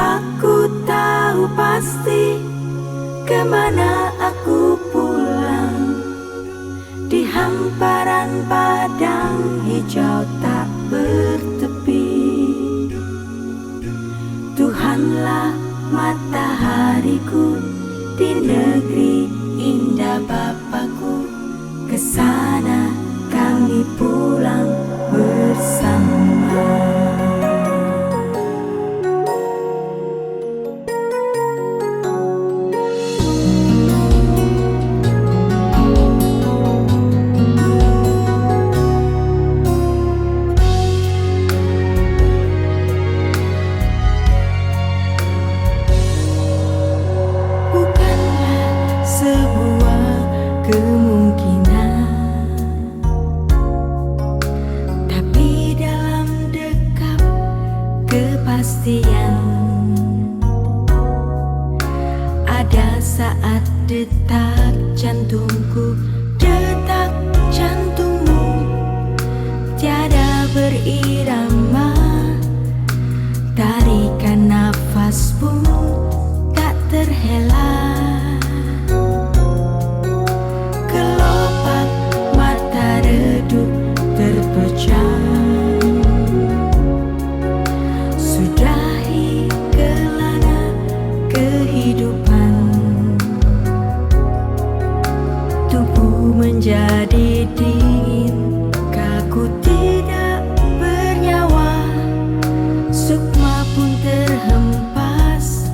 Aku tahu pasti kemana aku pulang, di hamparan padang hijau tak bertepi. Tuhanlah matahariku di negeri indah Bapakku, kesana kami pulang bersama. Kemungkinan, tapi dalam dekat kepastian, ada saat detak jantungku, detak jantungmu tiada berirama, tarikan nafas pun tak terhela. Sudahi kelana kehidupan, tubuh menjadi dingin, kaku tidak bernyawa, sukma pun terhempas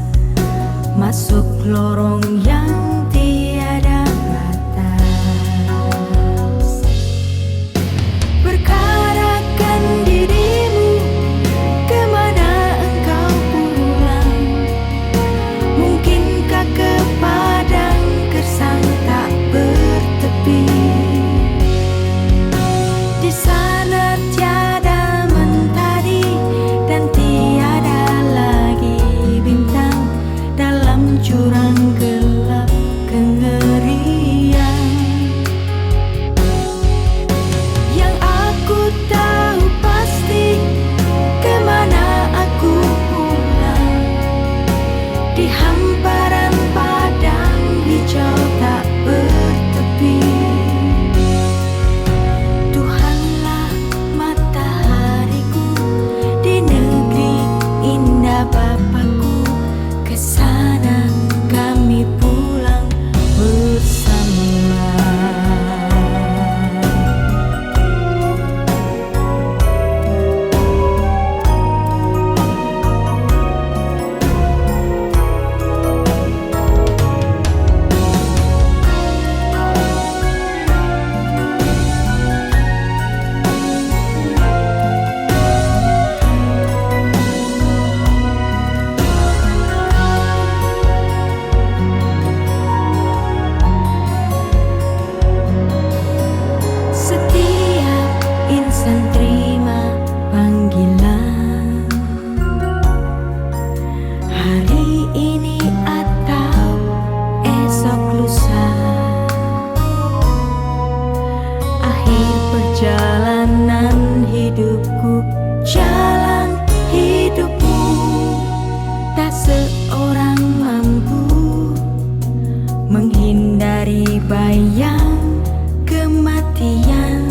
masuk lorong yang tiada batas. Berkarakan dirimu, kemana engkau pulang? Mungkinkah ke padang gersang tak bertepi? Di sana tiada mentari dan tiada lagi bintang, dalam jurang gelap kengerian. Yang aku tahu pasti kemana aku pulang, di hamparan padang hijau tak bertepi. Tuhanlah matahariku di negeri indah Bapakku, kesana kami pulang bersama. Setiap insan terima panggilan, hari ini atau esok lusa. Akhir perjalanan hidupku, jalan hidupmu, tak seorang mampu menghindari bayang kematian.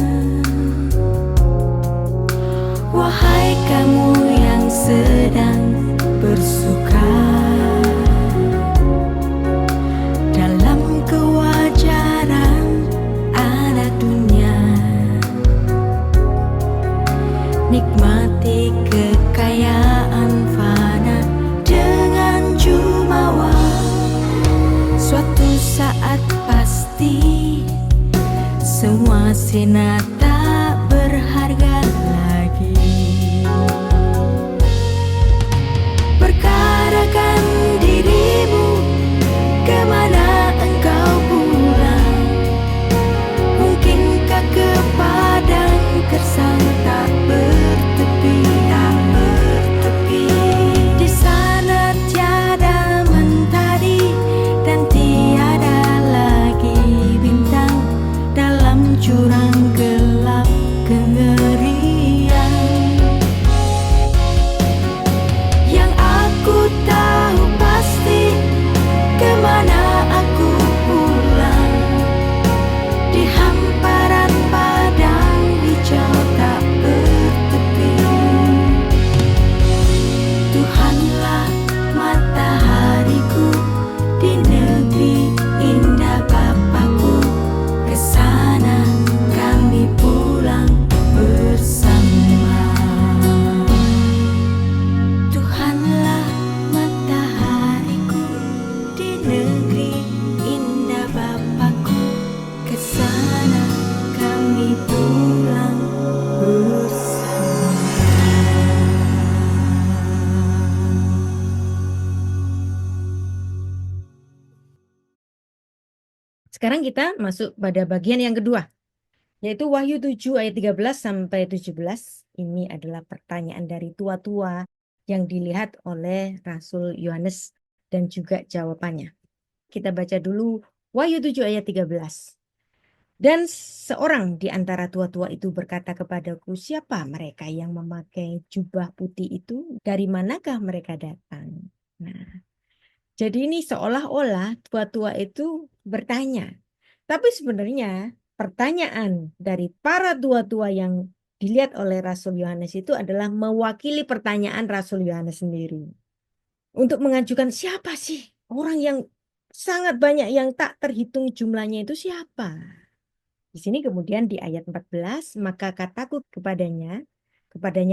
Wahai kamu yang sedang bersuka, dalam kewajaran adat dunia, nikmati kekayaan fana dengan jumawa. Suatu saat pasti semua sinar tak berharga lagi. Berkarakan dirimu, kemana engkau pulang? Mungkinkah ke padang gersang tak bertepi? Di sana tiada mentari dan tiada lagi bintang, dalam jurang gelap sekarang kita masuk pada bagian yang kedua, yaitu Wahyu 7 ayat 13 sampai 17. Ini adalah pertanyaan dari tua-tua yang dilihat oleh Rasul Yohanes dan juga jawabannya. Kita baca dulu Wahyu 7 ayat 13. Dan seorang di antara tua-tua itu berkata kepadaku, siapa mereka yang memakai jubah putih itu? Dari manakah mereka datang? Nah, jadi ini seolah-olah tua-tua itu bertanya. Tapi sebenarnya pertanyaan dari para tua-tua yang dilihat oleh Rasul Yohanes itu adalah mewakili pertanyaan Rasul Yohanes sendiri. Untuk mengajukan siapa sih orang yang sangat banyak yang tak terhitung jumlahnya itu siapa? Di sini kemudian di ayat 14, maka kataku kepadanya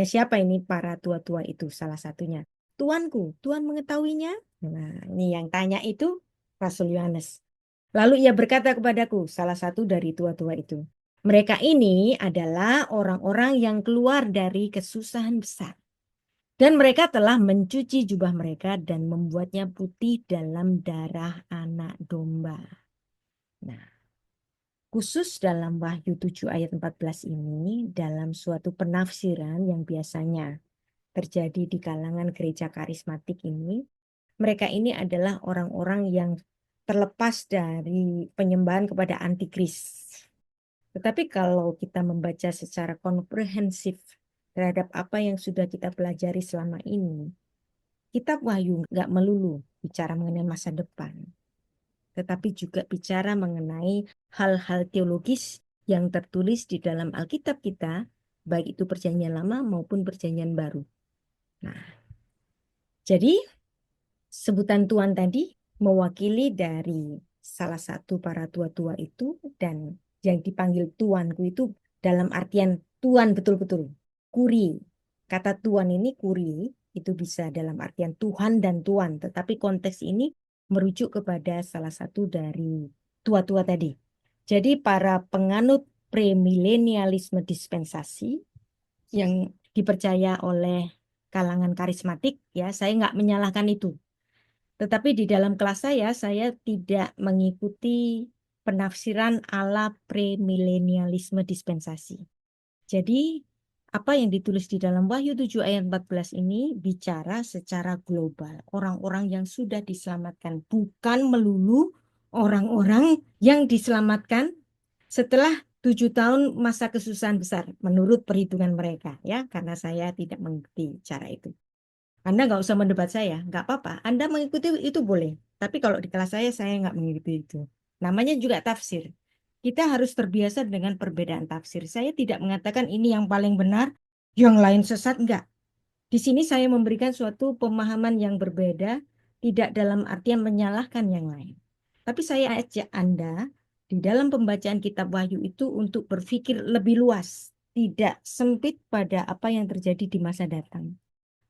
siapa ini para tua-tua itu? Salah satunya, Tuanku, Tuhan mengetahuinya? Nah, ini yang tanya itu Rasul Yohanes. Lalu ia berkata kepadaku, salah satu dari tua-tua itu, mereka ini adalah orang-orang yang keluar dari kesusahan besar. Dan mereka telah mencuci jubah mereka dan membuatnya putih dalam darah anak domba. Nah, khusus dalam Wahyu 7 ayat 14 ini, dalam suatu penafsiran yang biasanya terjadi di kalangan gereja karismatik ini, mereka ini adalah orang-orang yang terlepas dari penyembahan kepada antikris. Tetapi kalau kita membaca secara komprehensif terhadap apa yang sudah kita pelajari selama ini, kitab Wahyu nggak melulu bicara mengenai masa depan, tetapi juga bicara mengenai hal-hal teologis yang tertulis di dalam Alkitab kita, baik itu Perjanjian Lama maupun Perjanjian Baru. Nah, jadi sebutan Tuhan tadi mewakili dari salah satu para tua-tua itu, dan yang dipanggil Tuanku itu dalam artian Tuhan betul-betul. Kuri. Kata Tuhan ini kuri, itu bisa dalam artian Tuhan dan Tuan, tetapi konteks ini merujuk kepada salah satu dari tua-tua tadi. Jadi para penganut premilenialisme dispensasi yang dipercaya oleh kalangan karismatik, ya saya nggak menyalahkan itu. Tetapi di dalam kelas saya tidak mengikuti penafsiran ala premilenialisme dispensasi. Jadi apa yang ditulis di dalam Wahyu 7 ayat 14 ini bicara secara global. Orang-orang yang sudah diselamatkan, bukan melulu orang-orang yang diselamatkan setelah 7 tahun masa kesusahan besar menurut perhitungan mereka, ya, karena saya tidak mengerti cara itu. Anda nggak usah mendebat saya, nggak apa-apa. Anda mengikuti itu boleh. Tapi kalau di kelas saya nggak mengikuti itu. Namanya juga tafsir. Kita harus terbiasa dengan perbedaan tafsir. Saya tidak mengatakan ini yang paling benar, yang lain sesat, enggak. Di sini saya memberikan suatu pemahaman yang berbeda, tidak dalam artian menyalahkan yang lain. Tapi saya ajak Anda di dalam pembacaan kitab Wahyu itu untuk berpikir lebih luas, tidak sempit pada apa yang terjadi di masa datang.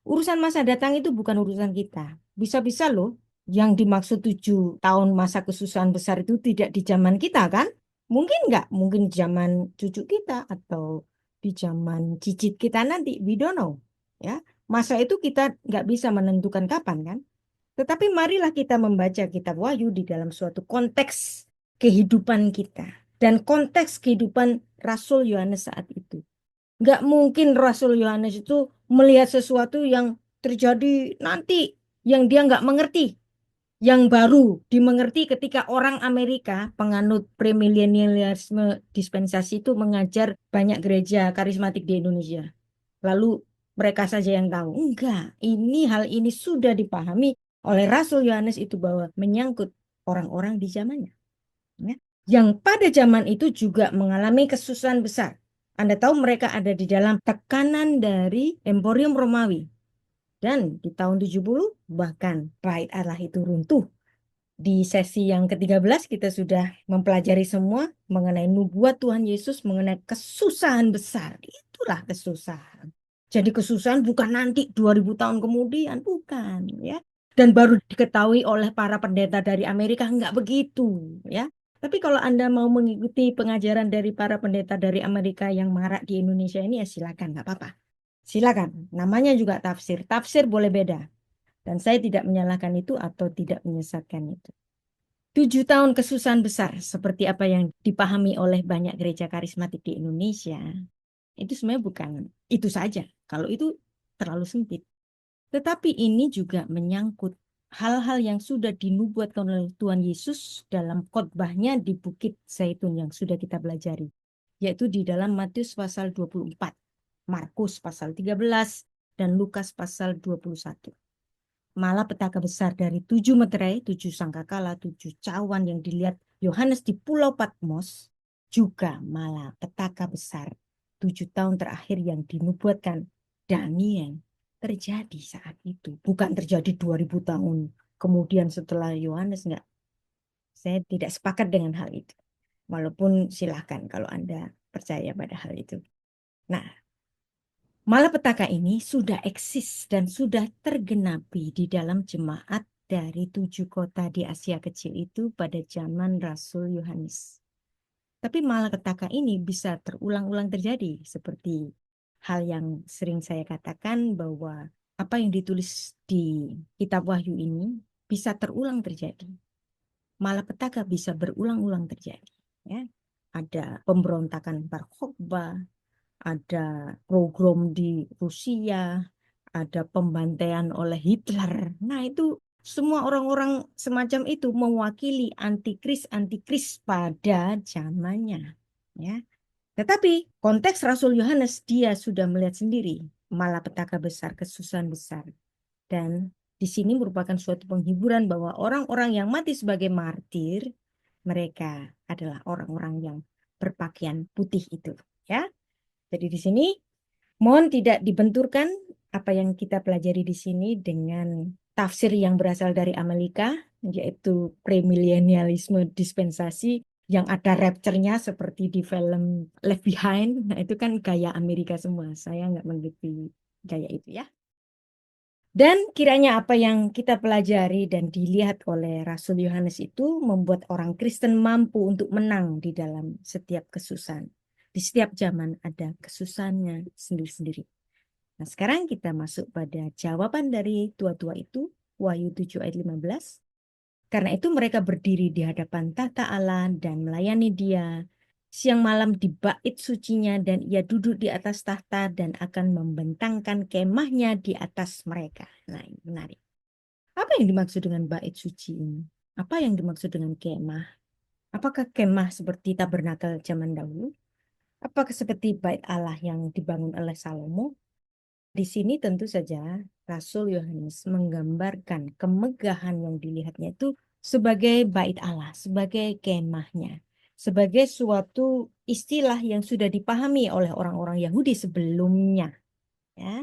Urusan masa datang itu bukan urusan kita. Bisa-bisa loh yang dimaksud 7 tahun masa kesusahan besar itu tidak di zaman kita kan? Mungkin nggak, mungkin zaman cucu kita atau di zaman cicit kita nanti, we don't know. Ya, masa itu kita nggak bisa menentukan kapan kan? Tetapi marilah kita membaca kitab Wahyu di dalam suatu konteks kehidupan kita dan konteks kehidupan Rasul Yohanes saat itu. Nggak mungkin Rasul Yohanes itu melihat sesuatu yang terjadi nanti, yang dia nggak mengerti, yang baru dimengerti ketika orang Amerika penganut premilenialisme dispensasi itu mengajar banyak gereja karismatik di Indonesia. Lalu mereka saja yang tahu. Enggak, hal ini sudah dipahami oleh Rasul Yohanes itu bahwa menyangkut orang-orang di zamannya. Ya. Yang pada zaman itu juga mengalami kesusahan besar. Anda tahu mereka ada di dalam tekanan dari Emporium Romawi. Dan di tahun 70 bahkan Bait Allah itu runtuh. Di sesi yang ke-13 kita sudah mempelajari semua mengenai nubuat Tuhan Yesus mengenai kesusahan besar. Itulah kesusahan. Jadi kesusahan bukan nanti 2000 tahun kemudian, bukan ya. Dan baru diketahui oleh para pendeta dari Amerika, enggak begitu ya. Tapi kalau Anda mau mengikuti pengajaran dari para pendeta dari Amerika yang marak di Indonesia ini, ya silakan, nggak apa-apa. Silakan, namanya juga tafsir. Tafsir boleh beda. Dan saya tidak menyalahkan itu atau tidak menyesatkan itu. 7 tahun kesusahan besar seperti apa yang dipahami oleh banyak gereja karismatik di Indonesia, itu sebenarnya bukan itu saja. Kalau itu terlalu sempit. Tetapi ini juga menyangkut hal-hal yang sudah dinubuatkan oleh Tuhan Yesus dalam khotbahnya di Bukit Zaitun yang sudah kita pelajari, yaitu di dalam Matius pasal 24, Markus pasal 13, dan Lukas pasal 21. Malapetaka besar dari 7 meterai, 7 sangkakala, 7 cawan yang dilihat Yohanes di Pulau Patmos, juga malapetaka besar 7 tahun terakhir yang dinubuatkan Daniel terjadi saat itu. Bukan terjadi 2000 tahun kemudian setelah Yohanes, enggak. Saya tidak sepakat dengan hal itu. Walaupun silakan kalau Anda percaya pada hal itu. Nah, malapetaka ini sudah eksis dan sudah tergenapi di dalam jemaat dari 7 kota di Asia Kecil itu pada zaman Rasul Yohanes. Tapi malapetaka ini bisa terulang-ulang terjadi seperti hal yang sering saya katakan bahwa apa yang ditulis di kitab Wahyu ini bisa terulang terjadi. Malapetaka bisa berulang-ulang terjadi. Ya. Ada pemberontakan Bar Kokhba, ada pogrom di Rusia, ada pembantaian oleh Hitler. Nah, itu semua orang-orang semacam itu mewakili antikris pada zamannya, ya. Tetapi konteks Rasul Yohanes, dia sudah melihat sendiri malapetaka besar, kesusahan besar. Dan di sini merupakan suatu penghiburan bahwa orang-orang yang mati sebagai martir, mereka adalah orang-orang yang berpakaian putih itu, ya. Jadi di sini mohon tidak dibenturkan apa yang kita pelajari di sini dengan tafsir yang berasal dari Amerika, yaitu premilenialisme dispensasi yang ada rapture-nya seperti di film Left Behind. Nah, itu kan gaya Amerika semua. Saya nggak mengikuti gaya itu, ya. Dan kiranya apa yang kita pelajari dan dilihat oleh Rasul Yohanes itu membuat orang Kristen mampu untuk menang di dalam setiap kesusahan. Di setiap zaman ada kesusahannya sendiri-sendiri. Nah, sekarang kita masuk pada jawaban dari tua-tua itu, Wahyu 7 ayat 15. Karena itu mereka berdiri di hadapan tahta Allah dan melayani Dia siang malam di bait sucinya, dan Ia duduk di atas tahta dan akan membentangkan kemahnya di atas mereka. Nah, ini menarik. Apa yang dimaksud dengan bait suci ini? Apa yang dimaksud dengan kemah? Apakah kemah seperti tabernakel zaman dahulu? Apakah seperti bait Allah yang dibangun oleh Salomo? Di sini tentu saja Rasul Yohanes menggambarkan kemegahan yang dilihatnya itu sebagai bait Allah, sebagai kemahnya, sebagai suatu istilah yang sudah dipahami oleh orang-orang Yahudi sebelumnya. Ya.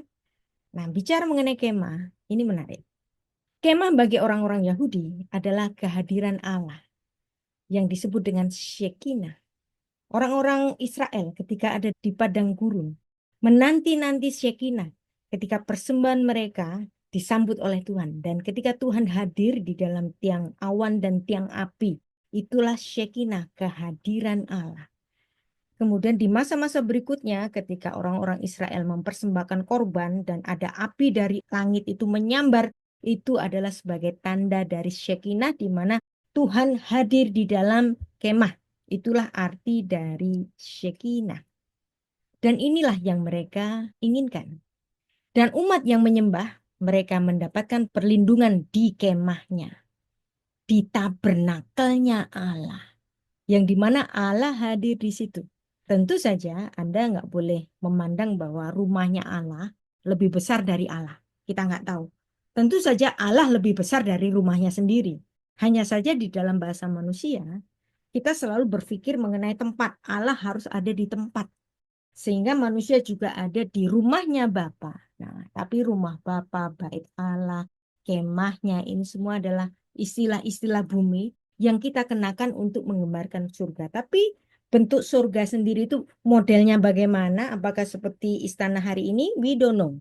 Nah, bicara mengenai kemah, ini menarik. Kemah bagi orang-orang Yahudi adalah kehadiran Allah yang disebut dengan Shekinah. Orang-orang Israel ketika ada di padang gurun menanti-nanti Shekinah ketika persembahan mereka disambut oleh Tuhan, dan ketika Tuhan hadir di dalam tiang awan dan tiang api, itulah Shekinah, kehadiran Allah. Kemudian di masa-masa berikutnya ketika orang-orang Israel mempersembahkan korban dan ada api dari langit itu menyambar, itu adalah sebagai tanda dari Shekinah di mana Tuhan hadir di dalam kemah. Itulah arti dari Shekinah. Dan inilah yang mereka inginkan. Dan umat yang menyembah, mereka mendapatkan perlindungan di kemahnya, di tabernakelnya Allah, yang dimana Allah hadir di situ. Tentu saja Anda nggak boleh memandang bahwa rumahnya Allah lebih besar dari Allah. Kita nggak tahu. Tentu saja Allah lebih besar dari rumahnya sendiri. Hanya saja di dalam bahasa manusia, kita selalu berpikir mengenai tempat. Allah harus ada di tempat. Sehingga manusia juga ada di rumahnya Bapa. Nah, tapi rumah Bapa, bait Allah, kemahnya, ini semua adalah istilah-istilah bumi yang kita kenakan untuk menggambarkan surga. Tapi bentuk surga sendiri itu modelnya bagaimana? Apakah seperti istana hari ini? We don't know.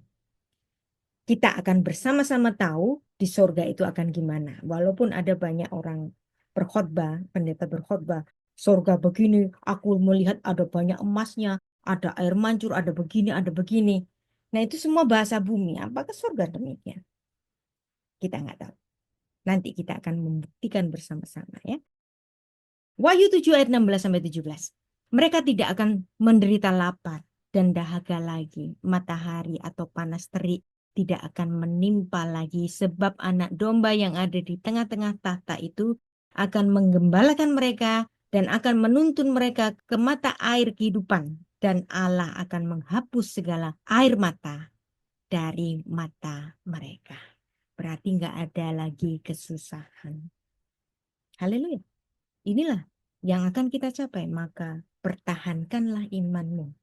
Kita akan bersama-sama tahu di surga itu akan gimana. Walaupun ada banyak orang berkhotbah, pendeta berkhotbah, surga begini, aku melihat ada banyak emasnya, ada air mancur, ada begini, ada begini. Nah, itu semua bahasa bumi. Apakah surga demikian? Kita nggak tahu. Nanti kita akan membuktikan bersama-sama ya. Wahyu 7 ayat 16 sampai 17. Mereka tidak akan menderita lapar dan dahaga lagi. Matahari atau panas terik tidak akan menimpa lagi, sebab anak domba yang ada di tengah-tengah tahta itu akan menggembalakan mereka dan akan menuntun mereka ke mata air kehidupan, dan Allah akan menghapus segala air mata dari mata mereka. Berarti nggak ada lagi kesusahan. Haleluya. Inilah yang akan kita capai, maka pertahankanlah imanmu.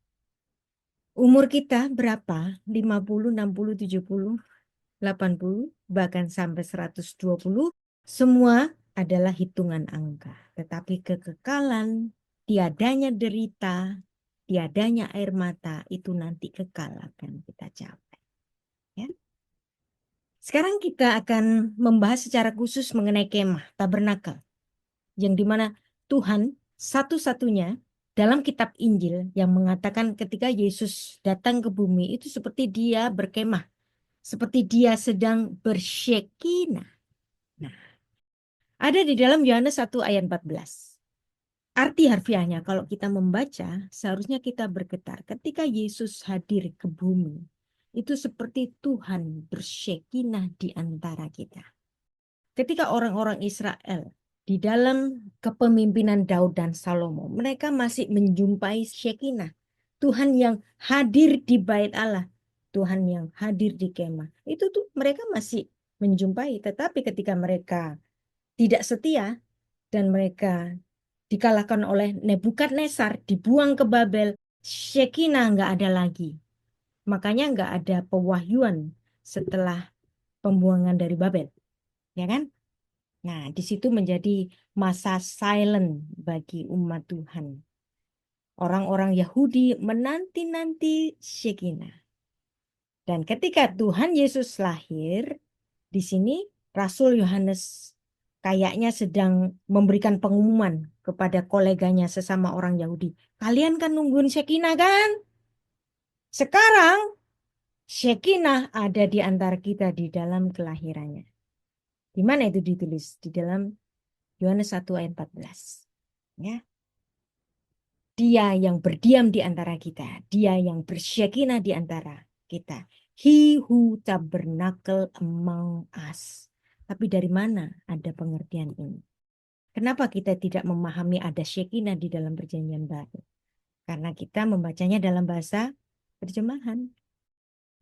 Umur kita berapa? 50, 60, 70, 80, bahkan sampai 120, semua adalah hitungan angka. Tetapi kekekalan, tiadanya derita, tiadanya air mata, itu nanti kekal akan kita capai. Ya. Sekarang kita akan membahas secara khusus mengenai kemah, tabernakel, yang dimana Tuhan satu-satunya dalam kitab Injil yang mengatakan ketika Yesus datang ke bumi itu seperti dia berkemah, seperti dia sedang bersyekinah. Nah, ada di dalam Yohanes 1 ayat 14. Arti harfiahnya kalau kita membaca seharusnya kita bergetar ketika Yesus hadir ke bumi. Itu seperti Tuhan bersyekinah di antara kita. Ketika orang-orang Israel di dalam kepemimpinan Daud dan Salomo, mereka masih menjumpai Shekinah. Tuhan yang hadir di bait Allah, Tuhan yang hadir di kemah. Itu tuh mereka masih menjumpai. Tetapi ketika mereka tidak setia dan mereka dikalahkan oleh Nebukadnezar, dibuang ke Babel, Shekinah nggak ada lagi. Makanya nggak ada pewahyuan setelah pembuangan dari Babel. Ya kan? Nah, di situ menjadi masa silent bagi umat Tuhan. Orang-orang Yahudi menanti-nanti Shekinah. Dan ketika Tuhan Yesus lahir, di sini Rasul Yohanes kayaknya sedang memberikan pengumuman kepada koleganya sesama orang Yahudi. Kalian kan nungguin Shekinah kan? Sekarang Shekinah ada di antara kita di dalam kelahirannya. Di mana itu ditulis? Di dalam Yohanes 1 ayat 14. Ya. Dia yang berdiam di antara kita, dia yang bersyekinah di antara kita. He who tabernacle among us. Tapi dari mana ada pengertian ini? Kenapa kita tidak memahami ada syekinah di dalam perjanjian baru? Karena kita membacanya dalam bahasa terjemahan.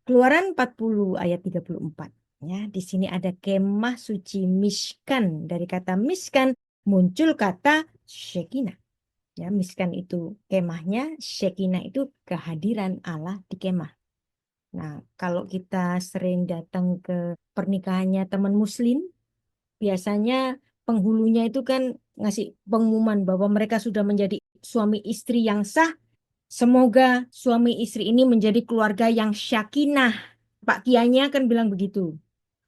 Keluaran 40 ayat 34. Ya, di sini ada kemah suci Mishkan. Dari kata Mishkan muncul kata Shekinah. Ya, Mishkan itu kemahnya, Shekinah itu kehadiran Allah di kemah. Nah, kalau kita sering datang ke pernikahannya teman muslim, biasanya penghulunya itu kan ngasih pengumuman bahwa mereka sudah menjadi suami istri yang sah. Semoga suami istri ini menjadi keluarga yang syakinah. Pak Kiainya kan bilang begitu.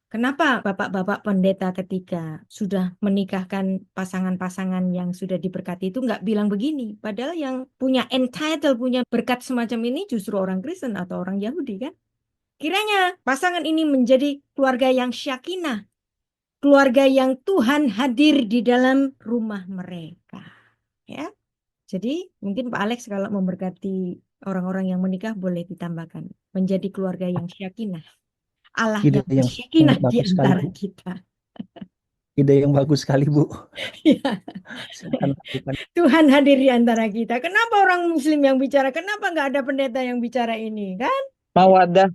Kenapa bapak-bapak pendeta ketika sudah menikahkan pasangan-pasangan yang sudah diberkati itu nggak bilang begini? Padahal yang punya entitle, punya berkat semacam ini justru orang Kristen atau orang Yahudi kan? Kiranya pasangan ini menjadi keluarga yang syakinah. Keluarga yang Tuhan hadir di dalam rumah mereka. Ya. Jadi mungkin Pak Alex kalau memberkati orang-orang yang menikah boleh ditambahkan. Menjadi keluarga yang syakinah. Allah Ide yang yang bersyakinah sangat di bagus sekali, antara Bu. kita. Ide yang bagus sekali, Bu. Ya, Silakan lakukan. Tuhan hadir di antara kita. Kenapa orang Muslim yang bicara? Kenapa nggak ada pendeta yang bicara ini? Kan? Mawadah.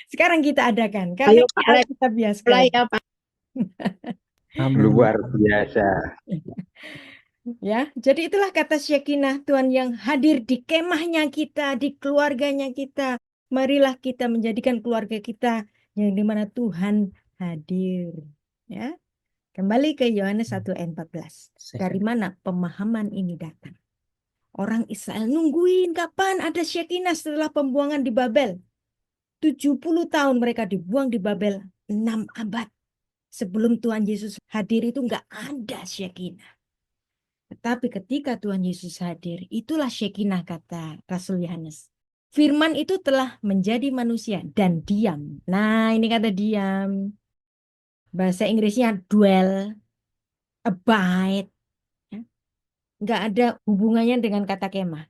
Sekarang kita adakan. Kali Ayo ini Pak Alex, Alkitab biasa. mulai ya Pak. Amin. Luar biasa. Ya, jadi itulah kata Syekinah, Tuhan yang hadir di kemahnya kita, di keluarganya kita. Marilah kita menjadikan keluarga kita yang dimana Tuhan hadir. Ya, kembali ke Yohanes 1 ayat 14. Dari mana pemahaman ini datang? Orang Israel nungguin kapan ada Syekinah setelah pembuangan di Babel. 70 tahun mereka dibuang di Babel, 6 abad. Sebelum Tuhan Yesus hadir itu nggak ada Syekinah. Tetapi ketika Tuhan Yesus hadir, itulah Syekinah kata Rasul Yohanes. Firman itu telah menjadi manusia dan diam. Nah, ini kata diam. Bahasa Inggrisnya dwell, abide, ya. Nggak ada hubungannya dengan kata kemah.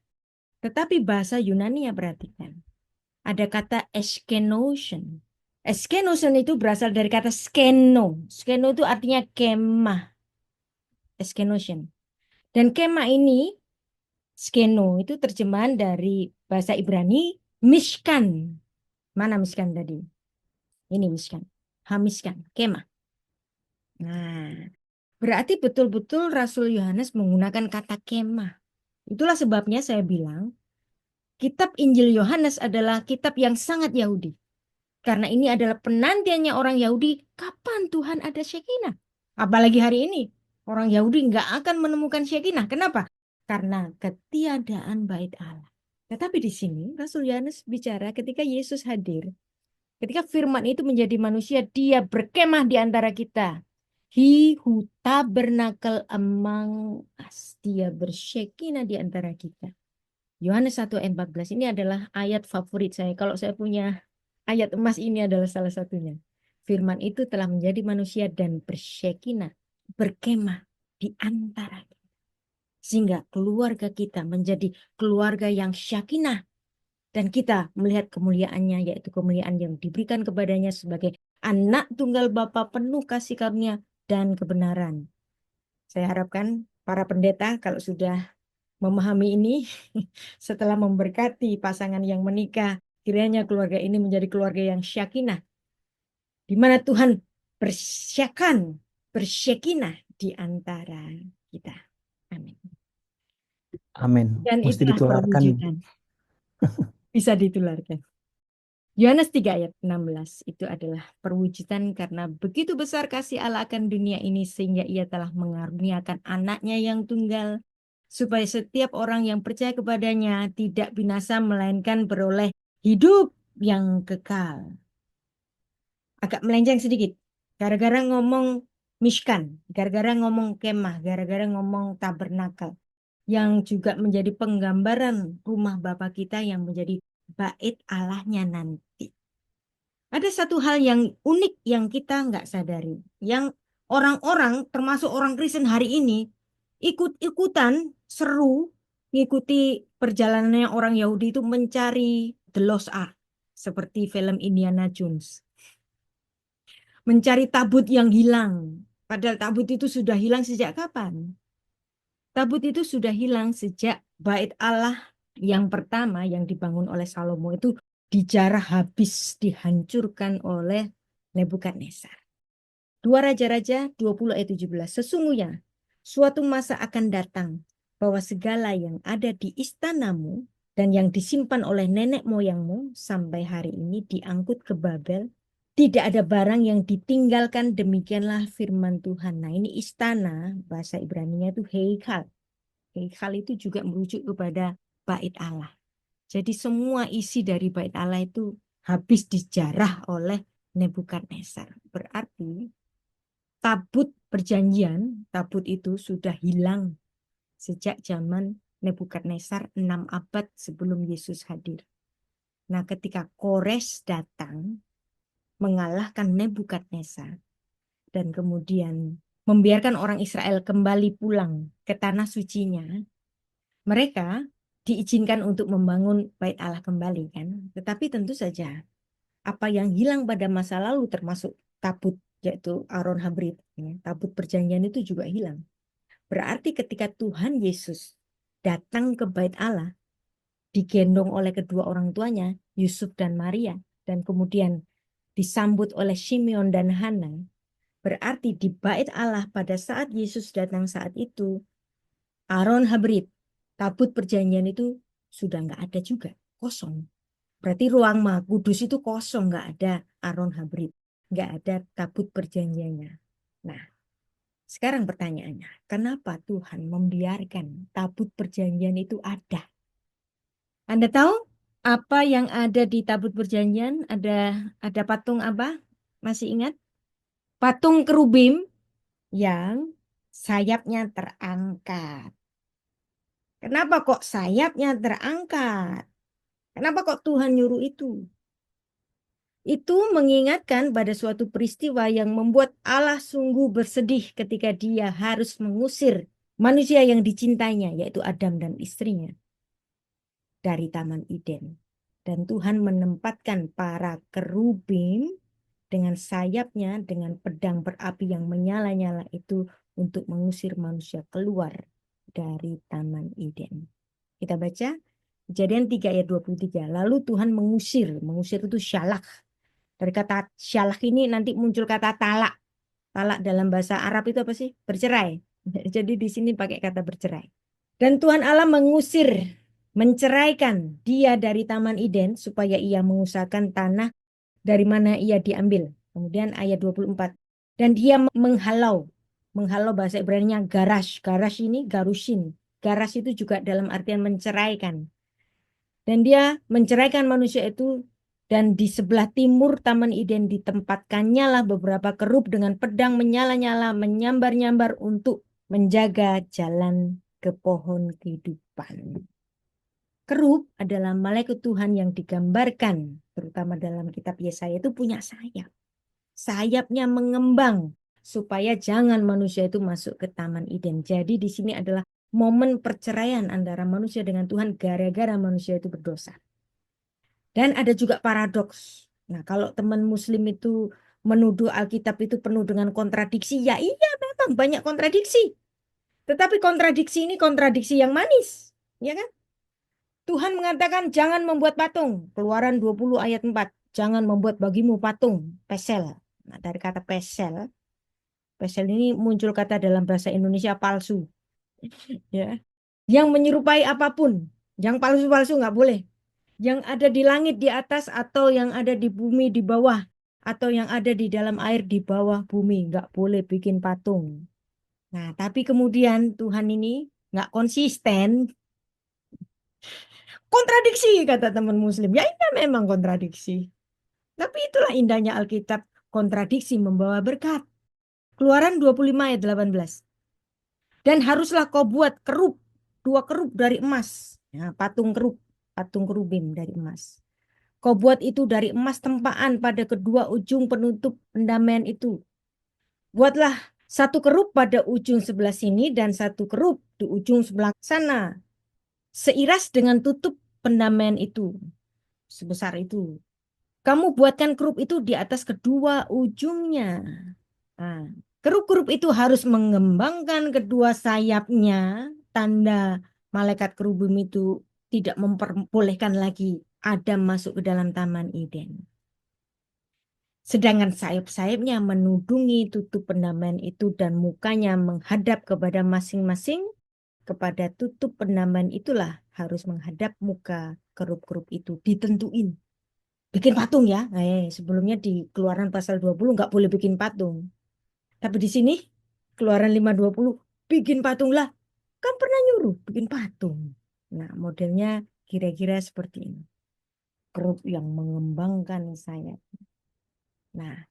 Tetapi bahasa Yunani ya perhatikan. Ada kata eskenosion. Eskenosion itu berasal dari kata skeno. Skeno itu artinya kemah. Eskenosion. Dan kemah ini, skeno itu terjemahan dari bahasa Ibrani, mishkan. Mana mishkan tadi? Ini mishkan. Hamishkan, kemah. Nah, berarti betul-betul Rasul Yohanes menggunakan kata kemah. Itulah sebabnya saya bilang, kitab Injil Yohanes adalah kitab yang sangat Yahudi. Karena ini adalah penantiannya orang Yahudi, kapan Tuhan ada Shekinah? Apalagi hari ini, orang Yahudi nggak akan menemukan Shekinah. Kenapa? Karena ketiadaan bait Allah. Tetapi di sini Rasul Yohanes bicara ketika Yesus hadir, ketika firman itu menjadi manusia, dia berkemah di antara kita. He who tabernacle among us. Dia bersyekinah di antara kita. Yohanes 1 ayat 14 ini adalah ayat favorit saya. Kalau saya punya ayat emas ini adalah salah satunya. Firman itu telah menjadi manusia dan bersyekinah, berkemah di antara kita. Sehingga keluarga kita menjadi keluarga yang syakinah. Dan kita melihat kemuliaannya, yaitu kemuliaan yang diberikan kepadanya sebagai anak tunggal Bapa penuh kasih karunia dan kebenaran. Saya harapkan para pendeta kalau sudah memahami ini, setelah memberkati pasangan yang menikah, kiranya keluarga ini menjadi keluarga yang syakinah, di mana Tuhan bersyakinah di antara kita. Amin. Amin. Dan Mesti itulah ditularkan. perwujudan. Bisa ditularkan. Yohanes 3 ayat 16 itu adalah perwujudan karena begitu besar kasih Allah akan dunia ini sehingga ia telah mengaruniakan anaknya yang tunggal supaya setiap orang yang percaya kepadanya tidak binasa melainkan beroleh hidup yang kekal. Agak melenceng sedikit. Gara-gara ngomong mishkan, gara-gara ngomong kemah, gara-gara ngomong tabernakel yang juga menjadi penggambaran rumah Bapa kita yang menjadi bait Allahnya nanti. Ada satu hal yang unik yang kita nggak sadari. Yang orang-orang, termasuk orang Kristen hari ini, ikut-ikutan seru ngikuti perjalanannya orang Yahudi itu mencari The Lost Ark. Seperti film Indiana Jones. Mencari tabut yang hilang. Padahal tabut itu sudah hilang sejak kapan? Tabut itu sudah hilang sejak bait Allah yang pertama yang dibangun oleh Salomo itu dijarah habis, dihancurkan oleh Nebukadnezar. 2 Raja-Raja 20 ayat 17. Sesungguhnya suatu masa akan datang bahwa segala yang ada di istanamu dan yang disimpan oleh nenek moyangmu sampai hari ini diangkut ke Babel. Tidak ada barang yang ditinggalkan, demikianlah firman Tuhan. Nah, ini istana, bahasa Ibraninya itu heikal. Heikal itu juga merujuk kepada bait Allah. Jadi semua isi dari bait Allah itu habis dijarah oleh Nebukadnezar. Berarti tabut perjanjian, tabut itu sudah hilang sejak zaman Nebukadnezar 6 abad sebelum Yesus hadir. Nah, ketika Kores datang mengalahkan Nebukadnezar dan kemudian membiarkan orang Israel kembali pulang ke tanah sucinya, mereka diizinkan untuk membangun bait Allah kembali kan. Tetapi tentu saja apa yang hilang pada masa lalu termasuk tabut yaitu Aaron Habrit, ya, tabut perjanjian itu juga hilang. Berarti ketika Tuhan Yesus datang ke bait Allah digendong oleh kedua orang tuanya Yusuf dan Maria dan kemudian disambut oleh Simeon dan Hana, berarti di bait Allah pada saat Yesus datang saat itu Aaron Habrit, tabut perjanjian itu sudah nggak ada juga, kosong. Berarti ruang Maha Kudus itu kosong, nggak ada Aaron Habrit, nggak ada tabut perjanjiannya. Nah, sekarang pertanyaannya, kenapa Tuhan membiarkan tabut perjanjian itu ada? Anda tahu apa yang ada di tabut perjanjian? Ada patung apa? Masih ingat? Patung kerubim yang sayapnya terangkat. Kenapa kok sayapnya terangkat? Kenapa kok Tuhan nyuruh itu? itu mengingatkan pada suatu peristiwa yang membuat Allah sungguh bersedih ketika dia harus mengusir manusia yang dicintainya, yaitu Adam dan istrinya, dari Taman Eden. Dan Tuhan menempatkan para kerubim dengan sayapnya, dengan pedang berapi yang menyala-nyala itu untuk mengusir manusia keluar dari Taman Eden. Kita baca Kejadian 3 ayat 23. Lalu Tuhan mengusir itu syalak. Dari kata syalak ini nanti muncul kata talak. Talak dalam bahasa Arab itu apa sih? Bercerai. Jadi di sini pakai kata bercerai. Dan Tuhan Allah mengusir, menceraikan dia dari Taman Eden supaya ia mengusahakan tanah dari mana ia diambil. Kemudian ayat 24. Dan dia menghalau. Menghalau bahasa Ibrani-nya garash. Garash ini garushin. Garash itu juga dalam artian menceraikan. Dan dia menceraikan manusia itu, dan di sebelah timur Taman Eden ditempatkannya lah beberapa kerub dengan pedang menyala-nyala, menyambar-nyambar untuk menjaga jalan ke pohon kehidupan. Kerub adalah malaikat Tuhan yang digambarkan, terutama dalam kitab Yesaya, itu punya sayap. Sayapnya mengembang supaya jangan manusia itu masuk ke Taman Eden. Jadi di sini adalah momen perceraian antara manusia dengan Tuhan gara-gara manusia itu berdosa. Dan ada juga paradoks. Nah, kalau teman Muslim itu menuduh Alkitab itu penuh dengan kontradiksi, ya iya memang banyak kontradiksi. Tetapi kontradiksi ini kontradiksi yang manis, ya kan? Tuhan mengatakan jangan membuat patung. Keluaran 20 ayat 4. Jangan membuat bagimu patung, pesel. Nah, dari kata pesel, pesel ini muncul kata dalam bahasa Indonesia palsu. Ya. Yang menyerupai apapun. Yang palsu-palsu nggak boleh. Yang ada di langit di atas atau yang ada di bumi di bawah. Atau yang ada di dalam air di bawah bumi. Nggak boleh bikin patung. Nah, tapi kemudian Tuhan ini nggak konsisten. Kontradiksi kata teman Muslim. Ya iya memang kontradiksi. Tapi itulah indahnya Alkitab. Kontradiksi membawa berkat. Keluaran 25 ayat 18. Dan haruslah kau buat kerub. 2 kerub dari emas. Ya, patung kerubim dari emas. Kau buat itu dari emas tempaan pada kedua ujung penutup pendamaian itu. Buatlah 1 kerub pada ujung sebelah sini dan 1 kerub di ujung sebelah sana. Seiras dengan tutup pendamaian itu. Sebesar itu. Kamu buatkan kerub itu di atas kedua ujungnya. Nah, kerub-kerub itu harus mengembangkan kedua sayapnya. Tanda malaikat kerubim itu tidak memperbolehkan lagi Adam masuk ke dalam Taman Eden. Sedangkan sayap-sayapnya menudungi tutup pendamaian itu dan mukanya menghadap kepada masing-masing. Kepada tutup pendamaian itulah harus menghadap muka kerub-kerub itu. Ditentuin. Bikin patung ya. Sebelumnya di Keluaran pasal 20 nggak boleh bikin patung. Tapi di sini Keluaran 5:20 bikin patung lah. Kan pernah nyuruh bikin patung. Nah, modelnya kira-kira seperti ini. Kerub yang mengembangkan sayap. Nah,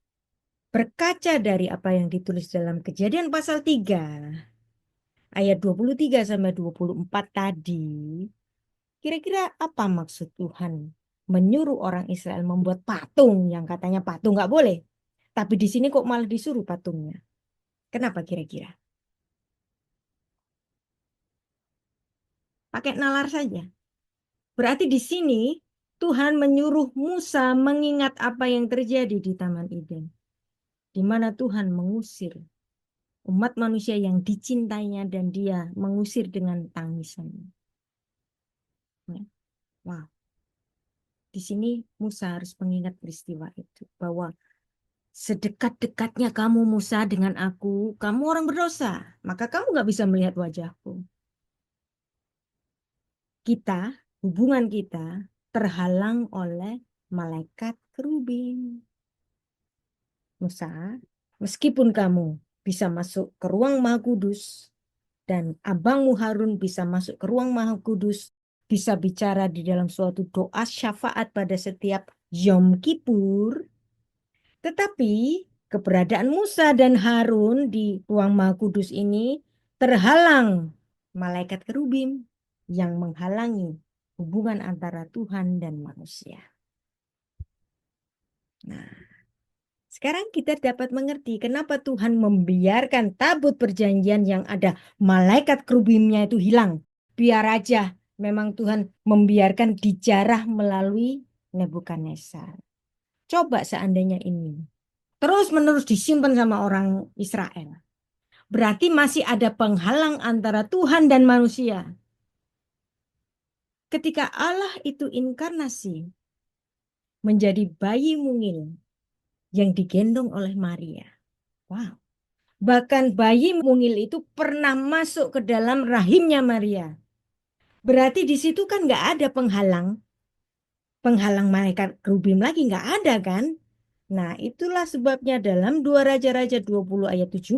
berkaca dari apa yang ditulis dalam Kejadian pasal 3 ayat 23 sampai 24 tadi, kira-kira apa maksud Tuhan menyuruh orang Israel membuat patung yang katanya patung nggak boleh, tapi di sini kok malah disuruh patungnya? Kenapa kira-kira? Pakai nalar saja. Berarti di sini Tuhan menyuruh Musa mengingat apa yang terjadi di Taman Eden, di mana Tuhan mengusir umat manusia yang dicintainya dan dia mengusir dengan tangisan. Ya. Wow. Di sini Musa harus mengingat peristiwa itu, bahwa sedekat-dekatnya kamu Musa dengan aku, kamu orang berdosa, maka kamu nggak bisa melihat wajahku. Kita, hubungan kita terhalang oleh malaikat kerubim. Musa, meskipun kamu bisa masuk ke ruang Maha Kudus dan abangmu Harun bisa masuk ke ruang Maha Kudus, bisa bicara di dalam suatu doa syafaat pada setiap Yom Kippur, tetapi keberadaan Musa dan Harun di ruang Maha Kudus ini terhalang malaikat kerubim yang menghalangi hubungan antara Tuhan dan manusia. Sekarang kita dapat mengerti kenapa Tuhan membiarkan tabut perjanjian yang ada malaikat kerubimnya itu hilang. Biar aja memang Tuhan membiarkan dijarah melalui Nebukadnezar. Coba seandainya ini terus-menerus disimpan sama orang Israel. Berarti masih ada penghalang antara Tuhan dan manusia. Ketika Allah itu inkarnasi menjadi bayi mungil yang digendong oleh Maria. Wow. Bahkan bayi mungil itu pernah masuk ke dalam rahimnya Maria. Berarti di situ kan nggak ada penghalang. Penghalang malaikat kerubim lagi nggak ada kan? Nah itulah sebabnya dalam 2 Raja-Raja 20 ayat 17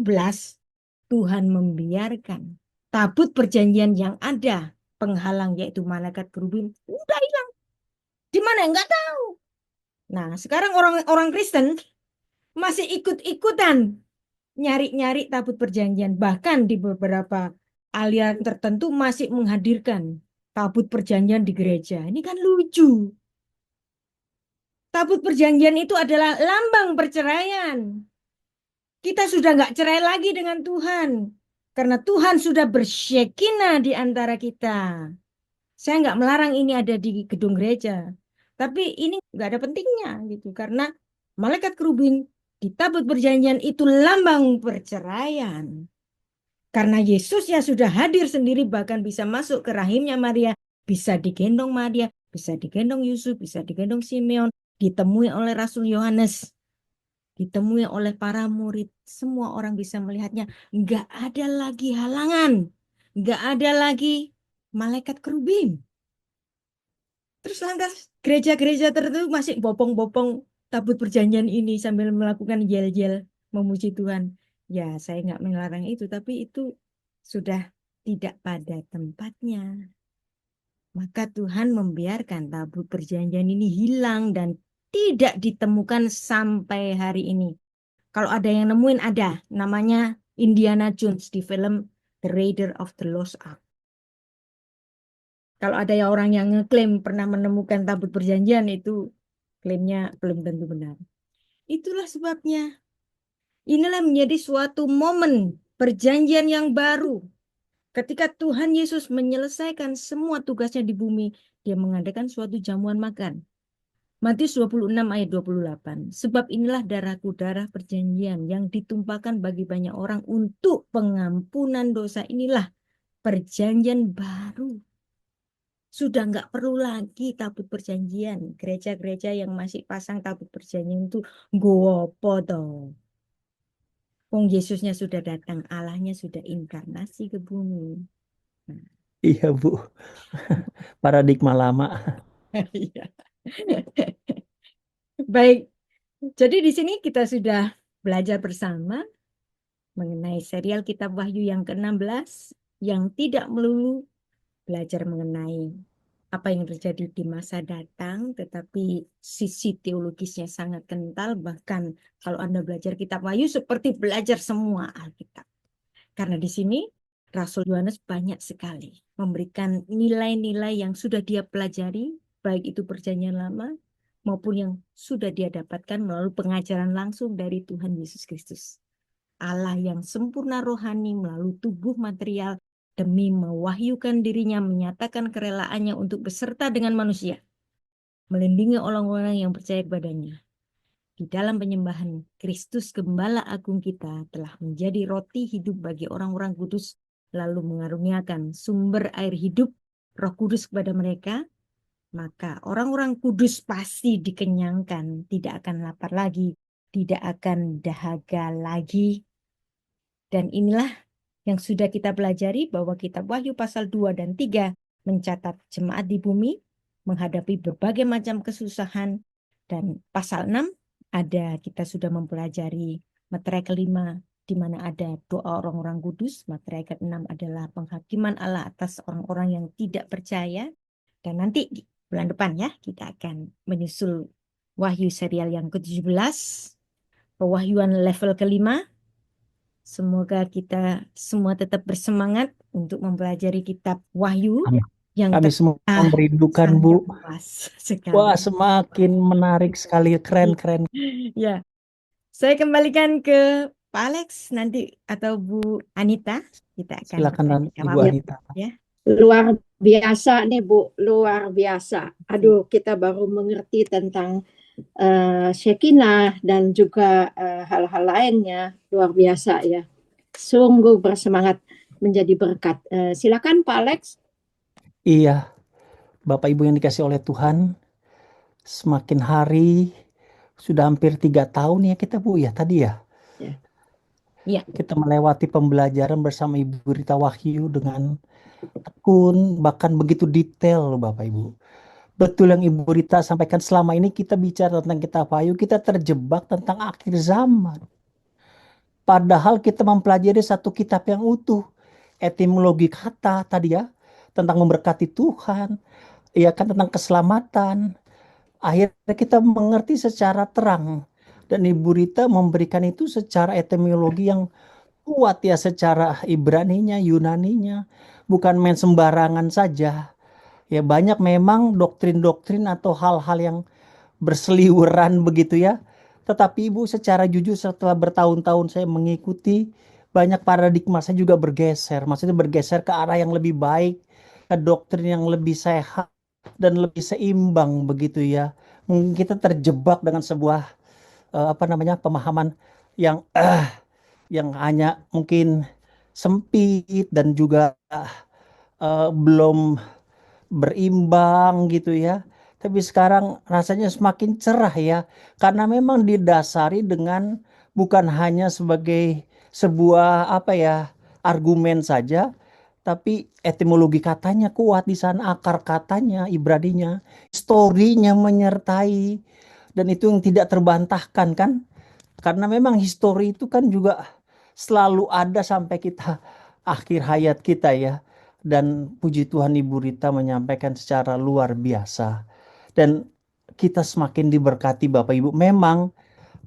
Tuhan membiarkan tabut perjanjian yang ada penghalang yaitu malaikat kerubim udah hilang. Di mana nggak tahu. Nah sekarang orang-orang Kristen masih ikut-ikutan nyari-nyari tabut perjanjian. Bahkan di beberapa aliran tertentu masih menghadirkan tabut perjanjian di gereja. Ini kan lucu. Tabut perjanjian itu adalah lambang perceraian. Kita sudah nggak cerai lagi dengan Tuhan. Karena Tuhan sudah bersyekina di antara kita. Saya nggak melarang ini ada di gedung gereja. Tapi ini nggak ada pentingnya gitu. Karena malaikat kerubin di tabut perjanjian itu lambang perceraian. Karena Yesusnya sudah hadir sendiri bahkan bisa masuk ke rahimnya Maria. Bisa digendong Maria, bisa digendong Yusuf, bisa digendong Simeon. Ditemui oleh Rasul Yohanes. Ditemui oleh para murid. Semua orang bisa melihatnya. Nggak ada lagi halangan. Nggak ada lagi malaikat kerubim. Terus lantas gereja-gereja tertentu masih bopong-bopong tabut perjanjian ini sambil melakukan yel-yel memuji Tuhan. Ya, saya nggak melarang itu, tapi itu sudah tidak pada tempatnya. Maka Tuhan membiarkan tabut perjanjian ini hilang dan tidak ditemukan sampai hari ini. Kalau ada yang nemuin ada, namanya Indiana Jones di film The Raiders of the Lost Ark. Kalau ada orang yang ngeklaim pernah menemukan tabut perjanjian itu klaimnya belum tentu benar. Itulah sebabnya inilah menjadi suatu momen perjanjian yang baru. Ketika Tuhan Yesus menyelesaikan semua tugasnya di bumi, dia mengadakan suatu jamuan makan. Matius 26 ayat 28. Sebab inilah darahku, darah perjanjian yang ditumpahkan bagi banyak orang untuk pengampunan dosa. Inilah perjanjian baru. Sudah nggak perlu lagi tabut perjanjian. Gereja-gereja yang masih pasang tabut perjanjian itu gopo toh. Wong Yesusnya sudah datang, Allahnya sudah inkarnasi ke bumi. Nah, Iya, Bu. Paradigma lama. iya. Baik, jadi di sini kita sudah belajar bersama mengenai serial Kitab Wahyu yang ke-16 yang tidak melulu belajar mengenai apa yang terjadi di masa datang, tetapi sisi teologisnya sangat kental. Bahkan kalau Anda belajar Kitab Wahyu seperti belajar semua Alkitab. Karena di sini Rasul Yohanes banyak sekali memberikan nilai-nilai yang sudah dia pelajari, baik itu perjanjian lama maupun yang sudah dia dapatkan melalui pengajaran langsung dari Tuhan Yesus Kristus. Allah yang sempurna rohani melalui tubuh material demi mewahyukan dirinya, menyatakan kerelaannya untuk beserta dengan manusia, melindungi orang-orang yang percaya kepadanya. Di dalam penyembahan, Kristus Gembala Agung kita telah menjadi roti hidup bagi orang-orang kudus, lalu mengaruniakan sumber air hidup Roh Kudus kepada mereka. Maka orang-orang kudus pasti dikenyangkan, tidak akan lapar lagi, tidak akan dahaga lagi. Dan inilah yang sudah kita pelajari bahwa kitab Wahyu pasal 2 dan 3 mencatat jemaat di bumi menghadapi berbagai macam kesusahan. Dan pasal 6 ada kita sudah mempelajari materai kelima di mana ada doa orang-orang kudus. Materai ke-6 adalah penghakiman Allah atas orang-orang yang tidak percaya. Dan nanti bulan depan ya kita akan menyusul Wahyu serial yang ke-17, pewahyuan level kelima. Semoga kita semua tetap bersemangat untuk mempelajari kitab Wahyu Amin. yang Kami semua merindukan, sangat Bu. luas sekali. Wah, semakin menarik sekali, keren-keren. Ya, Saya kembalikan ke Pak Alex nanti atau Bu Anita. Kita akan Silakan Ibu jawab Anita. ya. Luar biasa nih Bu, luar biasa. Aduh, kita baru mengerti tentang Shekinah dan juga hal-hal lainnya. Luar biasa ya. Sungguh bersemangat menjadi berkat. Silakan Pak Alex. Iya, Bapak Ibu yang dikasih oleh Tuhan, semakin hari sudah hampir 3 tahun ya kita Bu ya tadi ya. Iya. Kita melewati pembelajaran bersama Ibu Rita Wahyu dengan tekun, bahkan begitu detail loh Bapak Ibu. Betul yang Ibu Rita sampaikan, selama ini kita bicara tentang kitab Wahyu, kita terjebak tentang akhir zaman. Padahal kita mempelajari satu kitab yang utuh. Etimologi kata tadi ya, tentang memberkati Tuhan, ya kan, tentang keselamatan. Akhirnya kita mengerti secara terang. Dan Ibu Rita memberikan itu secara etimologi yang kuat ya, secara Ibraninya, Yunaninya. Bukan main sembarangan saja. Ya banyak memang doktrin-doktrin atau hal-hal yang berseliweran begitu ya. Tetapi Ibu, secara jujur setelah bertahun-tahun saya mengikuti, banyak paradigma saya juga bergeser. Maksudnya bergeser ke arah yang lebih baik, ke doktrin yang lebih sehat dan lebih seimbang begitu ya. Mungkin kita terjebak dengan sebuah pemahaman yang hanya mungkin sempit dan juga belum berimbang gitu ya. Tapi sekarang rasanya semakin cerah ya, karena memang didasari dengan bukan hanya sebagai sebuah argumen saja, tapi etimologi katanya kuat di sana, akar katanya, Ibraninya, historinya menyertai, dan itu yang tidak terbantahkan kan, karena memang histori itu kan juga selalu ada sampai kita akhir hayat kita ya. Dan puji Tuhan Ibu Rita menyampaikan secara luar biasa. Dan kita semakin diberkati Bapak Ibu. Memang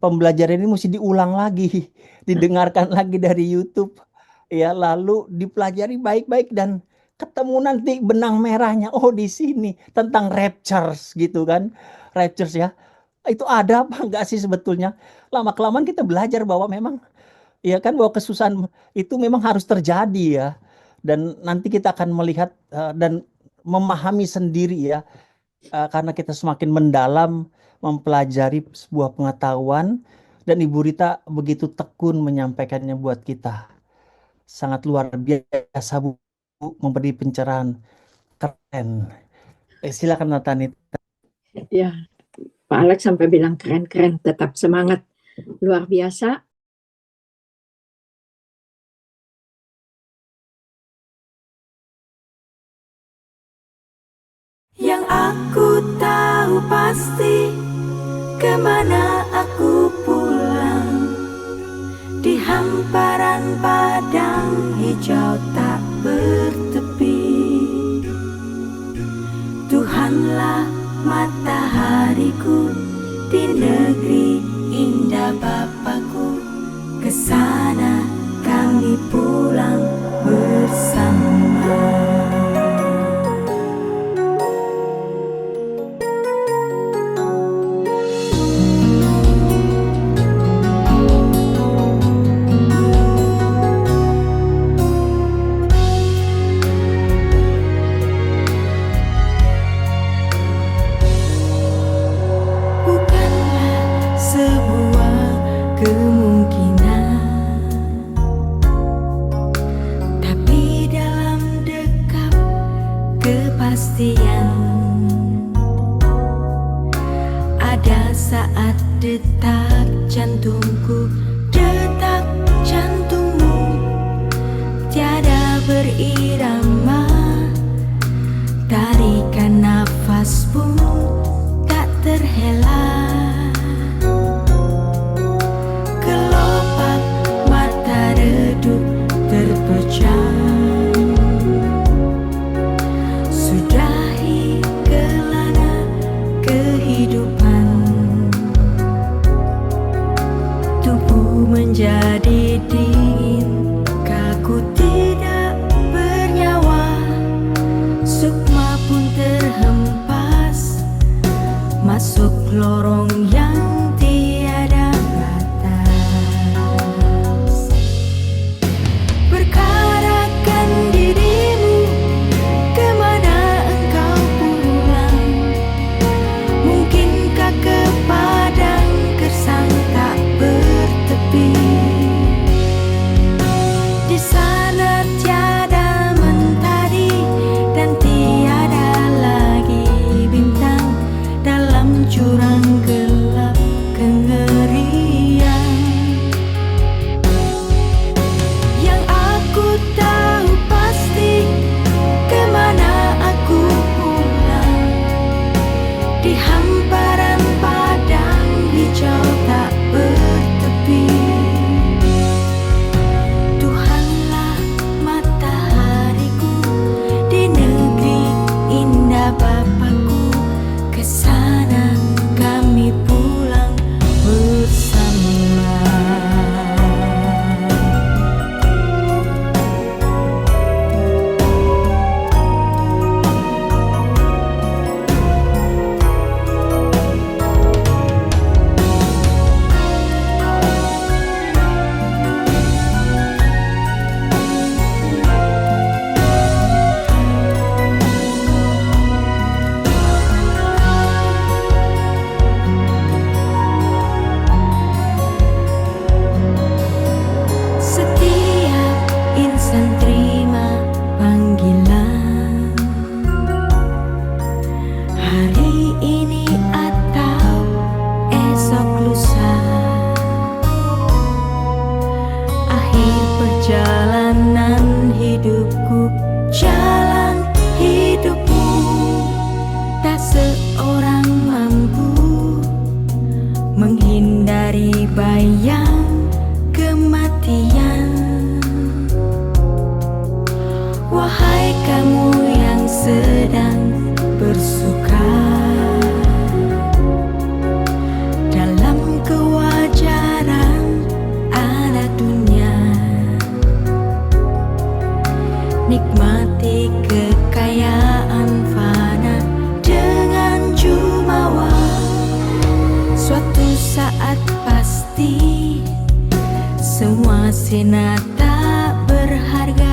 pembelajaran ini mesti diulang lagi, didengarkan lagi dari YouTube. Ya, lalu dipelajari baik-baik dan ketemu nanti benang merahnya. Oh, di sini tentang raptures gitu kan. Raptures ya. Itu ada apa enggak sih sebetulnya? Lama-kelamaan kita belajar bahwa memang ya kan, bahwa kesusahan itu memang harus terjadi ya. Dan nanti kita akan melihat dan memahami sendiri ya, karena kita semakin mendalam mempelajari sebuah pengetahuan, dan Ibu Rita begitu tekun menyampaikannya buat kita. Sangat luar biasa Bu, memberi pencerahan keren. Silakan Nathan. Ya, Pak Alex sampai bilang keren-keren, tetap semangat. Luar biasa. Yang aku tahu pasti, kemana aku pulang, di hamparan padang hijau tak bertepi. Tuhanlah matahariku, di negeri indah Bapakku. Kesana kami pulang bersama. Ada saat detak jantungku, detak jantungmu tiada berirama, tarikan nafas pun tak terhela. Kelopak mata redup terpejam, sudahi kelana kehidupan. Tubuh menjadi dingin, kaku tidak bernyawa, sukma pun terhempas masuk lorong yang tiada mata. dari bayang kematian. Wahai kamu yang sedang bersuka dalam kewajaran anak dunia, nikmati kekayaan fana dengan jumawa. Suatu saat pasti semua sena tak berharga.